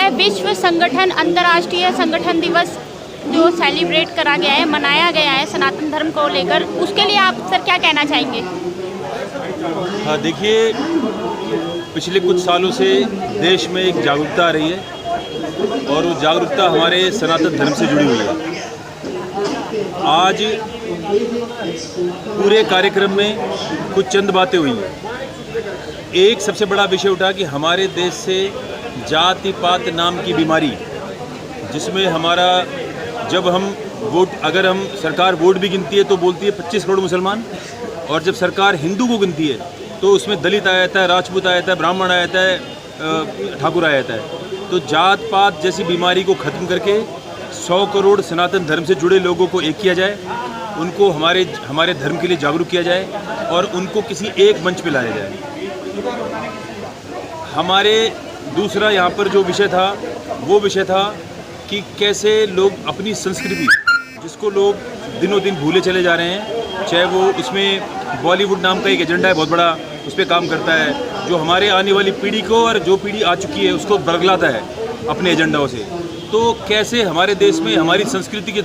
है विश्व संगठन अंतर्राष्ट्रीय संगठन दिवस जो सेलिब्रेट करा गया है, मनाया गया है सनातन धर्म को लेकर, उसके लिए आप सर क्या कहना चाहेंगे? हाँ, देखिए, पिछले कुछ सालों से देश में एक जागरूकता आ रही है और वो जागरूकता हमारे सनातन धर्म से जुड़ी हुई है। आज पूरे कार्यक्रम में कुछ चंद बातें हुई हैं। एक सबसे बड़ा विषय उठा कि हमारे देश से जाति पात नाम की बीमारी, जिसमें हमारा जब हम वोट, अगर हम सरकार वोट भी गिनती है तो बोलती है 25 करोड़ मुसलमान, और जब सरकार हिंदू को गिनती है तो उसमें दलित आ जाता है, राजपूत आ जाता है, ब्राह्मण आ जाता है, ठाकुर आ जाता है। तो जात पात जैसी बीमारी को ख़त्म करके 100 करोड़ सनातन धर्म से जुड़े लोगों को एक किया जाए, उनको हमारे धर्म के लिए जागरूक किया जाए और उनको किसी एक मंच पे लाया जाए। हमारे दूसरा यहाँ पर जो विषय था वो विषय था कि कैसे लोग अपनी संस्कृति, जिसको लोग दिनों दिन भूले चले जा रहे हैं, चाहे वो उसमें बॉलीवुड नाम का एक एजेंडा है बहुत बड़ा, उस पर काम करता है, जो हमारे आने वाली पीढ़ी को और जो पीढ़ी आ चुकी है उसको बरगलाता है अपने एजेंडाओं से। तो कैसे हमारे देश में हमारी संस्कृति की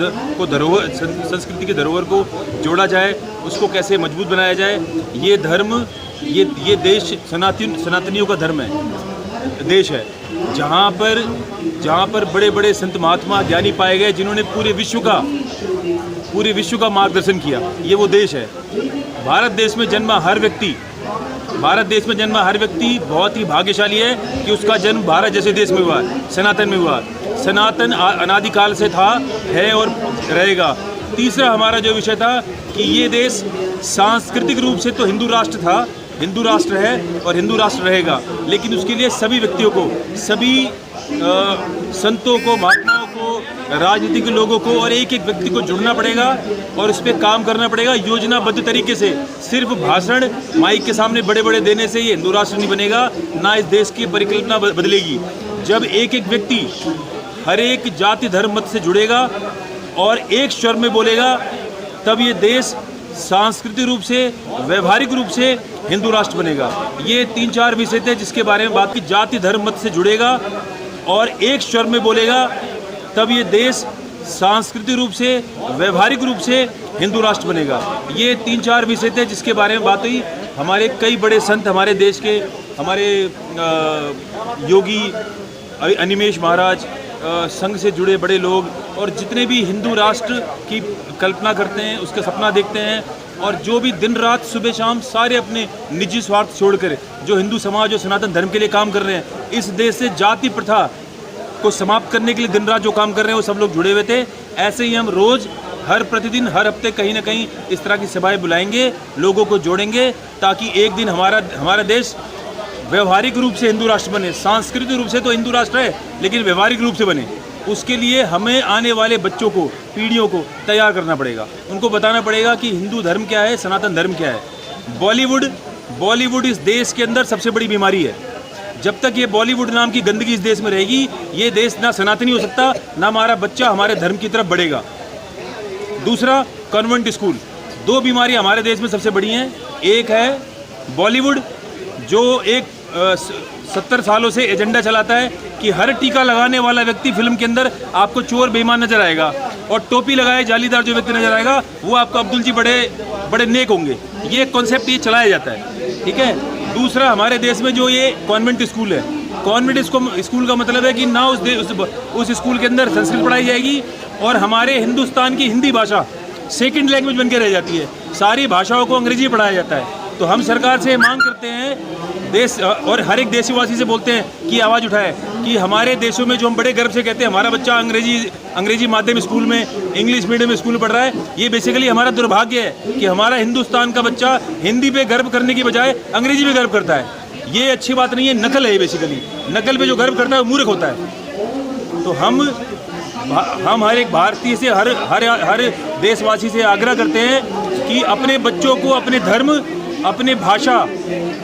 धरोहर को जोड़ा जाए, उसको कैसे मजबूत बनाया जाए। ये धर्म, ये देश सनातनियों का धर्म है, देश है, जहाँ पर बड़े बड़े संत महात्मा ज्ञानी पाए गए, जिन्होंने पूरे विश्व का मार्गदर्शन किया। ये वो देश है। भारत देश में जन्मा हर व्यक्ति बहुत ही भाग्यशाली है कि उसका जन्म भारत जैसे देश में हुआ, सनातन में हुआ। सनातन अनादिकाल से था, है और रहेगा। तीसरा हमारा जो विषय था कि ये देश सांस्कृतिक रूप से तो हिंदू राष्ट्र था, हिंदू राष्ट्र है और हिंदू राष्ट्र रहेगा, लेकिन उसके लिए सभी व्यक्तियों को, सभी संतों को, महात्माओं को, राजनीतिक लोगों को और एक एक व्यक्ति को जुड़ना पड़ेगा और उस पर काम करना पड़ेगा योजनाबद्ध तरीके से। सिर्फ भाषण माइक के सामने बड़े बड़े देने से ये हिंदू राष्ट्र नहीं बनेगा, ना इस देश की परिकल्पना बदलेगी। जब एक एक व्यक्ति हर एक जाति धर्म मत से जुड़ेगा और एक स्वर में बोलेगा, तब ये देश सांस्कृतिक रूप से, व्यवहारिक रूप से हिंदू राष्ट्र बनेगा। ये 3-4 विषय थे जिसके बारे में बात की। जाति धर्म मत से जुड़ेगा और एक स्वर में बोलेगा, तब ये देश सांस्कृतिक रूप से, व्यवहारिक रूप से हिंदू राष्ट्र बनेगा। ये 3-4 विषय थे जिसके बारे में बात हुई। हमारे कई बड़े संत, हमारे देश के, हमारे योगी अनिमेष महाराज, संघ से जुड़े बड़े लोग और जितने भी हिंदू राष्ट्र की कल्पना करते हैं, उसका सपना देखते हैं, और जो भी दिन रात सुबह शाम सारे अपने निजी स्वार्थ छोड़कर जो हिंदू समाज और सनातन धर्म के लिए काम कर रहे हैं, इस देश से जाति प्रथा को समाप्त करने के लिए दिन रात जो काम कर रहे हैं, वो सब लोग जुड़े हुए थे। ऐसे ही हम रोज़, हर प्रतिदिन, हर हफ्ते कहीं ना कहीं इस तरह की सभाएं बुलाएंगे, लोगों को जोड़ेंगे, ताकि एक दिन हमारा देश व्यवहारिक रूप से हिंदू राष्ट्र बने। सांस्कृतिक रूप से तो हिंदू राष्ट्र है, लेकिन व्यवहारिक रूप से बने। उसके लिए हमें आने वाले बच्चों को, पीढ़ियों को तैयार करना पड़ेगा। उनको बताना पड़ेगा कि हिंदू धर्म क्या है, सनातन धर्म क्या है। बॉलीवुड इस देश के अंदर सबसे बड़ी बीमारी है। जब तक ये बॉलीवुड नाम की गंदगी इस देश में रहेगी, ये देश ना सनातनी हो सकता, ना हमारा बच्चा हमारे धर्म की तरफ बढ़ेगा। दूसरा, कॉन्वेंट स्कूल। 2 बीमारी हमारे देश में सबसे बड़ी हैं। एक है बॉलीवुड, जो एक 70 सालों से एजेंडा चलाता है कि हर टीका लगाने वाला व्यक्ति फिल्म के अंदर आपको चोर बेईमान नजर आएगा, और टोपी लगाए जालीदार जो व्यक्ति नजर आएगा वो आपको अब्दुल जी बड़े नेक होंगे। ये कॉन्सेप्ट ये चलाया जाता है, ठीक है। दूसरा, हमारे देश में जो ये कॉन्वेंट स्कूल है, कॉन्वेंट स्कूल का मतलब है कि ना उस स्कूल के अंदर संस्कृत पढ़ाई जाएगी और हमारे हिंदुस्तान की हिंदी भाषा सेकंड लैंग्वेज बन के रह जाती है। सारी भाषाओं को अंग्रेजी पढ़ाया जाता है। तो हम सरकार से मांग करते हैं, देश और हर एक देशवासी से बोलते हैं कि आवाज़ उठाए कि हमारे देशों में जो हम बड़े गर्व से कहते हैं हमारा बच्चा अंग्रेजी माध्यम स्कूल में, इंग्लिश मीडियम स्कूल में पढ़ रहा है, ये बेसिकली हमारा दुर्भाग्य है कि हमारा हिंदुस्तान का बच्चा हिंदी पे गर्व करने की बजाय अंग्रेजी पे गर्व करता है। ये अच्छी बात नहीं है, नकल है ये बेसिकली। नकल पे जो गर्व करता है वो मूर्ख होता है। तो हम हर एक भारतीय से, हर देशवासी से आग्रह करते हैं कि अपने बच्चों को अपने धर्म, अपने भाषा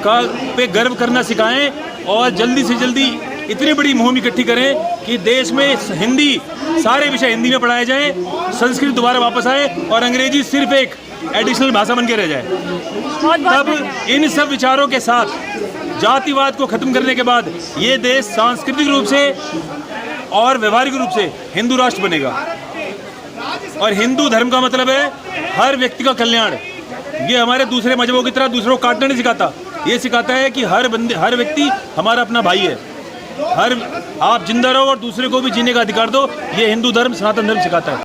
का पे गर्व करना सिखाएं और जल्दी से जल्दी इतनी बड़ी मुहिम इकट्ठी करें कि देश में हिंदी, सारे विषय हिंदी में पढ़ाए जाएं, संस्कृत दोबारा वापस आए और अंग्रेजी सिर्फ एक एडिशनल भाषा बन के रह जाए। तब इन सब विचारों के साथ जातिवाद को खत्म करने के बाद ये देश सांस्कृतिक रूप से और व्यवहारिक रूप से हिंदू राष्ट्र बनेगा। और हिंदू धर्म का मतलब है हर व्यक्ति का कल्याण। ये हमारे दूसरे मजहबों की तरह दूसरों को काटना नहीं सिखाता, ये सिखाता है कि हर व्यक्ति हमारा अपना भाई है। आप जिंदा रहो और दूसरे को भी जीने का अधिकार दो, ये हिंदू धर्म सनातन धर्म सिखाता है।